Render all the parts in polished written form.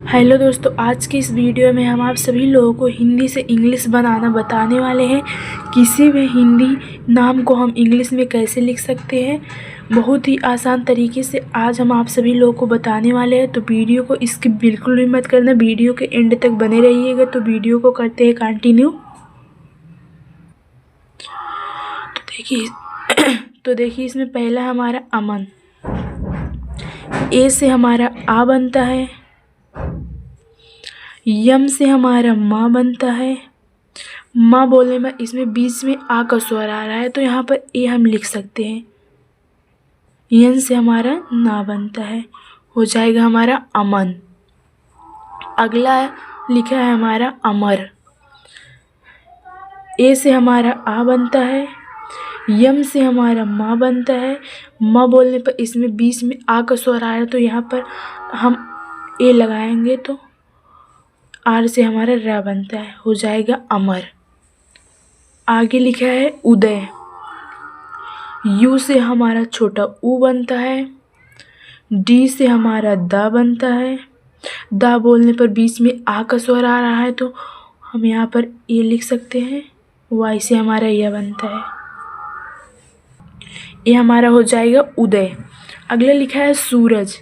Hello दोस्तों, आज की इस वीडियो में हम आप सभी लोगों को हिंदी से इंग्लिश बनाना बताने वाले हैं। किसी भी हिंदी नाम को हम इंग्लिश में कैसे लिख सकते हैं, बहुत ही आसान तरीके से आज हम आप सभी लोगों को बताने वाले हैं। तो वीडियो को स्किप बिल्कुल भी मत करना, वीडियो के एंड तक बने रहिएगा। तो वीडियो को करते हैं कंटिन्यू। तो देखिए इसमें पहला हमारा अमन, ए से हमारा आ बनता है, यम से हमारा माँ बनता है। माँ बोलने में इसमें बीच में आ का स्वर आ रहा है, तो यहाँ पर ए हम लिख सकते हैं। यन से हमारा ना बनता है, हो जाएगा हमारा अमन। अगला लिखा है हमारा अमर, ए से हमारा आ बनता है, यम से हमारा माँ बनता है। माँ बोलने पर इसमें बीच में आ का स्वर आ रहा है, तो यहाँ पर हम ए लगाएंगे तो आर से हमारा रा बनता है, हो जाएगा अमर। आगे लिखा है उदय, यू से हमारा छोटा ऊ बनता है, डी से हमारा दा बनता है। दा बोलने पर बीच में आ का स्वर आ रहा है, तो हम यहाँ पर ए लिख सकते हैं। वाई से हमारा यह बनता है, ये हमारा हो जाएगा उदय। अगला लिखा है सूरज,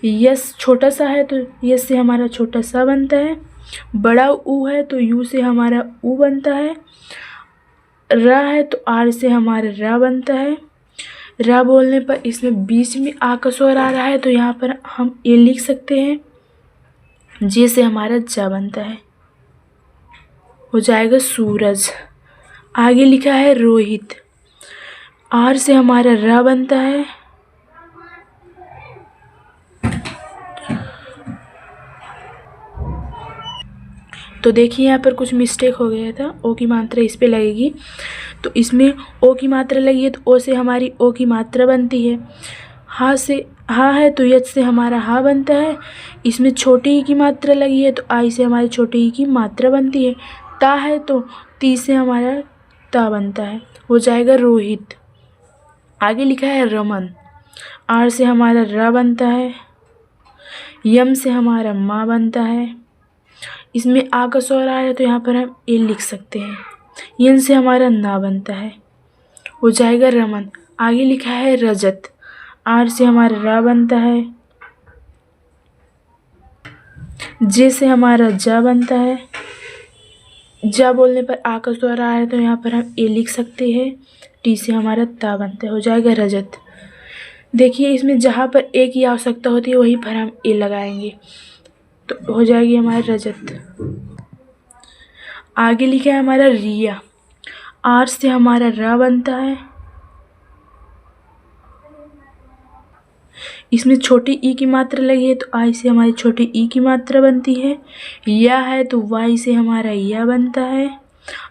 यस छोटा सा है तो यस से हमारा छोटा सा बनता है। बड़ा ऊ है तो यू से हमारा ऊ बनता है। रा है तो आर से हमारा रा बनता है। रा बोलने पर इसमें बीच में आ का स्वर आ रहा है, तो यहाँ पर हम ए लिख सकते हैं। जे से हमारा जा बनता है, हो जाएगा सूरज। आगे लिखा है रोहित, आर से हमारा रा बनता है। तो देखिए यहाँ पर कुछ मिस्टेक हो गया था, ओ की मात्रा इस पे लगेगी, तो इसमें ओ की मात्रा लगी है तो ओ से हमारी ओ की मात्रा बनती है। हा से हा है तो यच से हमारा हा बनता है। इसमें छोटी ई की मात्रा लगी है तो आई से हमारी छोटी ई की मात्रा बनती है। ता है तो ती से हमारा ता बनता है, हो जाएगा रोहित। आगे लिखा है रमन, आर से हमारा रा बनता है, यम से हमारा माँ बनता है। इसमें आ का स्वर आ रहा है तो यहाँ पर हम ए लिख सकते हैं। यन से हमारा ना बनता है, हो जाएगा रमन। आगे लिखा है रजत, आर से हमारा रा बनता है, जे से हमारा जा बनता है। जा बोलने पर आ का स्वर आ रहा है तो यहाँ पर हम ए लिख सकते हैं। टी से हमारा ता बनता है, हो जाएगा रजत। देखिए इसमें जहाँ पर ए की आवश्यकता होती है वहीं पर हम ए लगाएंगे, तो हो जाएगी हमारा रजत। आगे लिखा है हमारा रिया, आर से हमारा रा बनता है। इसमें छोटी ई की मात्रा लगी है तो आई से हमारी छोटी ई की मात्रा बनती है। या है तो वाई से हमारा या बनता है।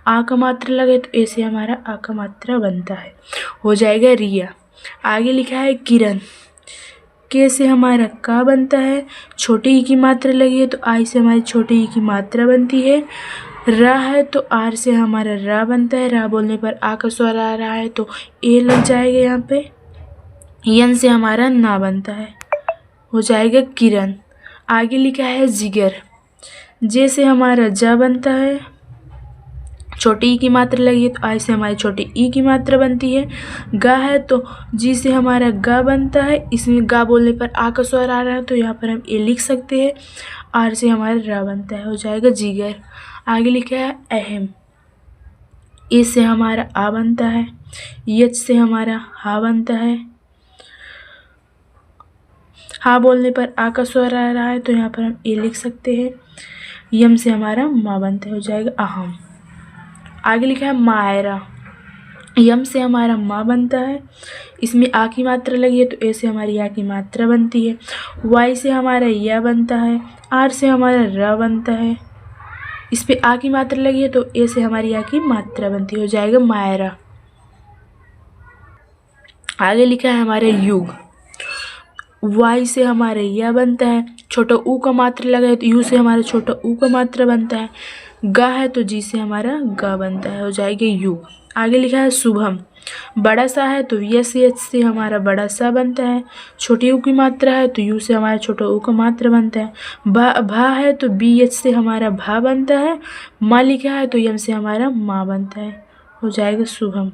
आ का मात्रा लगे तो ए से हमारा आ का मात्रा बनता है, हो जाएगा रिया। आगे लिखा है किरण, के से हमारा का बनता है। छोटी ई की मात्रा लगी है तो आई से हमारी छोटी ई की मात्रा बनती है। रा है तो आर से हमारा रा बनता है। रा बोलने पर आ का स्वर आ रहा है तो ए लग जाएगा यहाँ पे। यन से हमारा ना बनता है, हो जाएगा किरण। आगे लिखा है जिगर, जे से हमारा जा बनता है। छोटी ई की मात्रा लगी है तो आई से हमारी छोटी ई की मात्रा बनती है। गा है तो जी से हमारा गा बनता है। इसमें गा बोलने पर आ का स्वर आ रहा है तो यहाँ पर हम ए लिख सकते हैं। आर से हमारा रा बनता है, हो जाएगा जिगर। आगे लिखा है अहम, ए से हमारा आ बनता है, यच से हमारा हा बनता है। हा बोलने पर आ का स्वर आ रहा है तो यहाँ पर हम ए लिख सकते हैं। यम से हमारा माँ बनता है, हो जाएगा अहम। आगे लिखा है मायरा, यम से हमारा माँ बनता है। इसमें आ की मात्रा लगी है तो ए से हमारी या की मात्रा बनती है। वाई से हमारा या बनता है। आर से हमारा रा बनता है। इस पे आ की मात्रा लगी है तो ए से हमारी या की मात्रा बनती है, हो जाएगा मायरा। आगे लिखा है हमारे युग, वाई से हमारे या बनता है। छोटा ऊ का मात्रा लगा है तो यू से हमारा छोटा ऊ का मात्रा बनता है। गा है तो जी से हमारा गा बनता है, हो जाएगा युग। आगे लिखा है शुभम। बड़ा सा है तो यस एच से हमारा बड़ा सा बनता है। छोटी ऊ की मात्रा है तो यू से हमारा छोटा ऊ का मात्रा बनता है। भा है तो बी एच से हमारा भा बनता है। माँ लिखा है तो यम से हमारा माँ बनता है, हो जाएगा शुभम।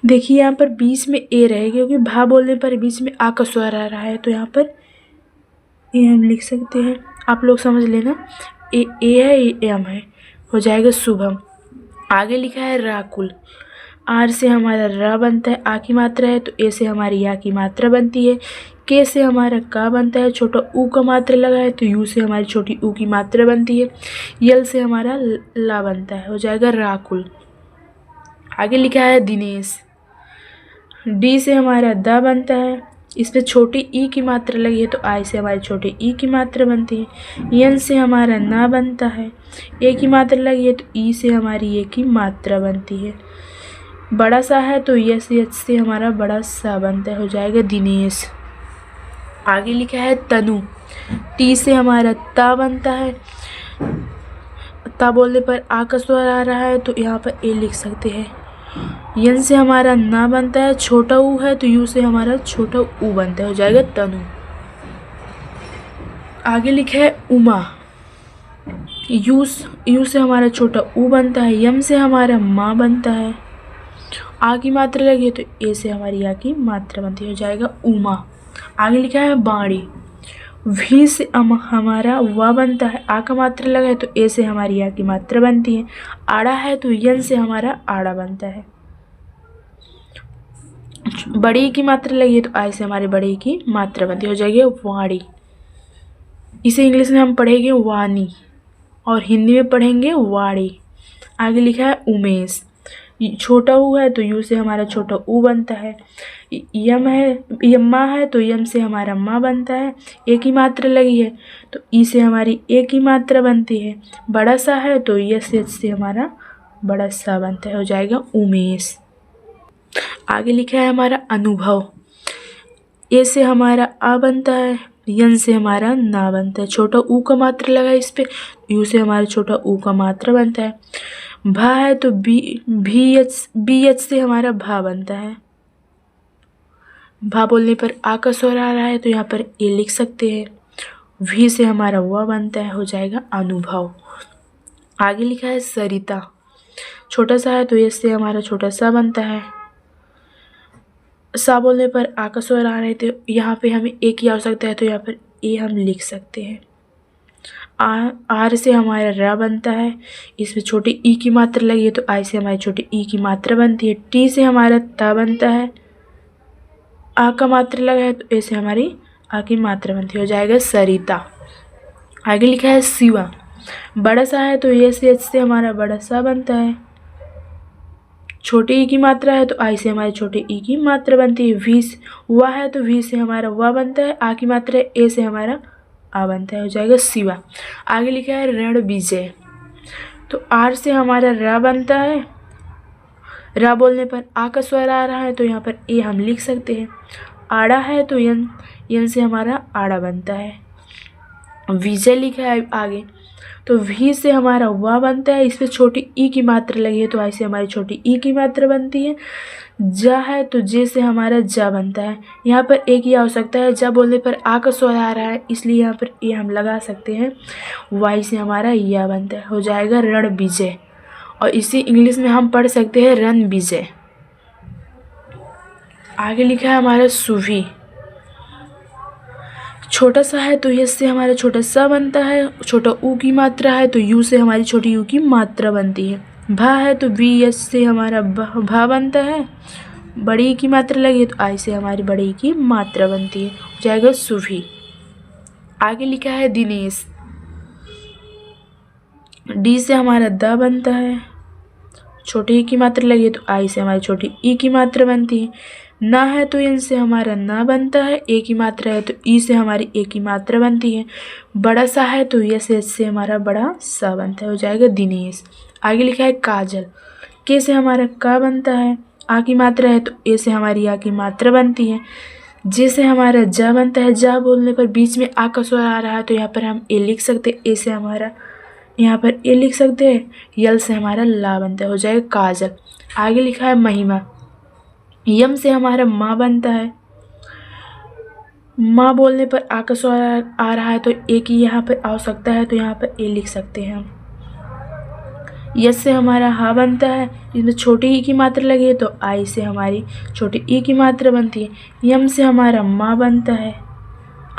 देखिए यहाँ पर बीच में ए रहेगा क्योंकि भा बोलने पर बीच में आ का स्वर आ रहा है, तो यहाँ पर ए हम लिख सकते हैं, आप लोग समझ लेना। ए है, ए एम है, हो जाएगा शुभम। आगे लिखा है राकुल। आर से हमारा रा बनता है, आ की मात्रा है तो ए से हमारी या की मात्रा बनती है। के से हमारा का बनता है, छोटा ऊ का मात्रा लगा है तो यू से हमारी छोटी ऊ की मात्रा बनती है। यल से हमारा ला बनता है, हो जाएगा राकुल। आगे लिखा है दिनेश। डी से हमारा दा बनता है, इस पर छोटी ई की मात्रा लगी है तो आई से हमारी छोटी ई की मात्रा बनती है। यन से हमारा ना बनता है, ए की मात्रा लगी है तो ई से हमारी ए की मात्रा बनती है। बड़ा सा है तो यस यच से हमारा बड़ा सा बनता है, हो जाएगा दिनेश। आगे लिखा है तनु। टी से हमारा ता बनता है, ता बोलने पर आ का स्वर आ रहा है तो यहाँ पर ए लिख सकते हैं। यन से हमारा ना बनता है, छोटा ऊ है तो यू से हमारा छोटा ऊ बनता है, हो जाएगा तनु। आगे लिखा है उमा। यू से हमारा छोटा ऊ बनता है, यम से हमारा माँ बनता है। आ की मात्रा लगी है तो ए से हमारी आ की मात्रा बनती है, हो जाएगा उमा। आगे लिखा है बाड़ी। वी से हमारा वा बनता है, आ का मात्रा लगा है तो ए से हमारी आ की मात्रा बनती है। आड़ा है तो यन से हमारा आड़ा बनता है। बड़ी की मात्रा लगी है तो आई से हमारी बड़ी की मात्रा बनती है, हो जाएगी वाड़ी। इसे इंग्लिश में हम पढ़ेंगे वानी और हिंदी में पढ़ेंगे वाड़ी। आगे लिखा है उमेश। छोटा ऊ है तो यू से हमारा छोटा ऊ बनता है। यम्मा है तो यम से हमारा माँ बनता है। ए की मात्रा लगी है तो ई से हमारी ए की मात्रा बनती है। बड़ा सा है तो यस एच से हमारा बड़ा सा बनता है, हो जाएगा उमेश। आगे लिखा है हमारा अनुभव। ए से हमारा आ बनता है, यन से हमारा ना बनता है। छोटा ऊ का मात्रा लगा है इस पे, यू से हमारा छोटा ऊ का मात्रा बनता है। भा है तो बी एच से हमारा भा बनता है। भा बोलने पर आ का स्वर आ रहा है तो यहाँ पर ए लिख सकते हैं। वी से हमारा व बनता है, हो जाएगा अनुभव। आगे लिखा है सरिता। छोटा सा है तो एस से हमारा छोटा सा बनता है। सा बोलने पर आ का स्वर आ रहे थे, यहाँ पे हमें ए की आवश्यकता है तो यहाँ पर ए हम लिख सकते हैं। आर से हमारा रा बनता है, इसमें छोटी ई की मात्रा लगी है तो आई से हमारी छोटी ई की मात्रा बनती है। टी से हमारा ता बनता है, आ का मात्रा लगा है तो ए से हमारी आ की मात्रा बनती है, हो जाएगा सरिता। आगे लिखा है शिवा। बड़ा सा है तो ए से एच से हमारा बड़ा सा बनता है। छोटी ई की मात्रा है तो आई से हमारी छोटी ई की मात्रा बनती है। वी वा है तो वी से हमारा वा बनता है। आ की मात्रा है ए से हमारा आ बनता है, हो जाएगा शिवा। आगे लिखा है रण विजय। तो आर से हमारा रा बनता है, रा बोलने पर आ का स्वर आ रहा है तो यहाँ पर ए हम लिख सकते हैं। आड़ा है तो यन से हमारा आड़ा बनता है। विजय लिखा है आगे तो वी से हमारा वा बनता है, इस पर छोटी ई की मात्रा लगी है तो आई से हमारी छोटी ई की मात्रा बनती है। जा है तो जे से हमारा जा बनता है। यहाँ पर ए की आवश्यकता है, जा बोलने पर आ का स्वर आ रहा है इसलिए यहाँ पर ए हम लगा सकते हैं। वाई से हमारा या बनता है, हो जाएगा रण विजय। और इसी इंग्लिश में हम पढ़ सकते हैं रण विजय। आगे लिखा है हमारा सुभी। छोटा सा है तो यस से हमारा छोटा सा बनता है। छोटा ऊ की मात्रा है तो यू से हमारी छोटी यू की मात्रा बनती है। भा है तो बी एच से हमारा भा बनता है। बड़ी की मात्रा लगी है तो आई से हमारी बड़ी की मात्रा बनती है, हो जाएगा सुभी। आगे लिखा है दिनेश। डी से हमारा दा बनता है। छोटी ई की मात्रा लगी है तो आई से हमारी छोटी ई की मात्रा बनती है। ना है तो इन से हमारा ना बनता है। ए की मात्रा है तो ई से हमारी ए की मात्रा बनती है। बड़ा सा है तो यस एच से हमारा बड़ा सा बनता है, हो जाएगा दिनेश। आगे लिखा है काजल। के से हमारा का बनता है। आ की मात्रा है तो ए से हमारी आ की मात्रा बनती है। जे से हमारा जा बनता है। जा बोलने पर बीच में आ का स्वर आ रहा है तो यहाँ पर हम ए लिख सकते हैं। ए से हमारा यहाँ पर ए लिख सकते हैं, यल से हमारा ला बनता है, हो जाएगा काजल। आगे लिखा है महिमा, यम से हमारा माँ बनता है। माँ बोलने पर आ का स्वर आ रहा है तो ए की यहाँ पर आवश्यकता है, तो यहाँ पर ए लिख सकते हैं हम। यस से हमारा हा बनता है, इसमें छोटी ई की मात्रा लगी है तो आई से हमारी छोटी ई की मात्रा बनती है। यम से हमारा माँ बनता है,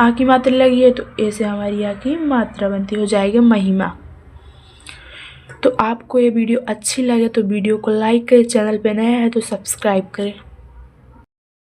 आ की मात्रा लगी है तो ए से हमारी आ की मात्रा बनती है, हो जाएगा महिमा। तो आपको ये वीडियो अच्छी लगे तो वीडियो को लाइक करें, चैनल पे नया है तो सब्सक्राइब करें।